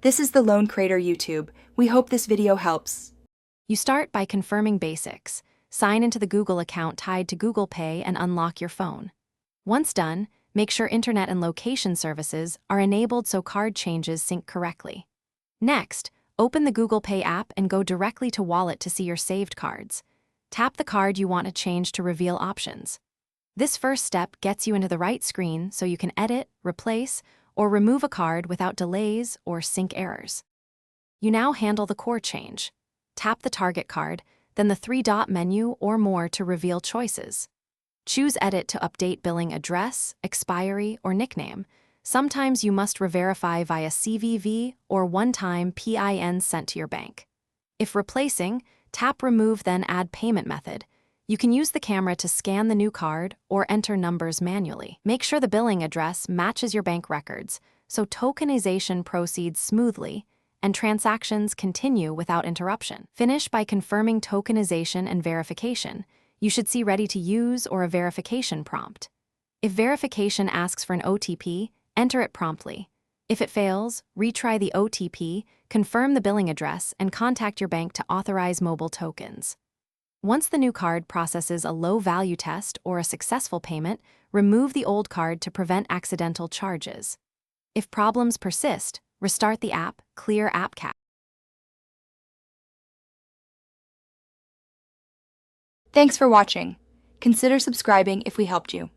This is the Loan Creator YouTube. We hope this video helps. You start by confirming basics. Sign into the Google account tied to Google Pay and unlock your phone. Once done, make sure internet and location services are enabled so card changes sync correctly. Next, open the Google Pay app and go directly to Wallet to see your saved cards. Tap the card you want to change to reveal options. This first step gets you into the right screen so you can edit, replace, or remove a card without delays or sync errors. You now handle the core change. Tap the target card, then the three-dot menu or more to reveal choices. Choose Edit to update billing address, expiry, or nickname. Sometimes you must re-verify via CVV or one-time PIN sent to your bank. If replacing, tap Remove then Add Payment Method. You can use the camera to scan the new card or enter numbers manually. Make sure the billing address matches your bank records, so tokenization proceeds smoothly and transactions continue without interruption. Finish by confirming tokenization and verification. You should see Ready to Use or a verification prompt. If verification asks for an OTP, enter it promptly. If it fails, retry the OTP, confirm the billing address, and contact your bank to authorize mobile tokens. Once the new card processes a low-value test or a successful payment, remove the old card to prevent accidental charges. If problems persist, restart the app, clear app cache. Thanks for watching. Consider subscribing if we helped you.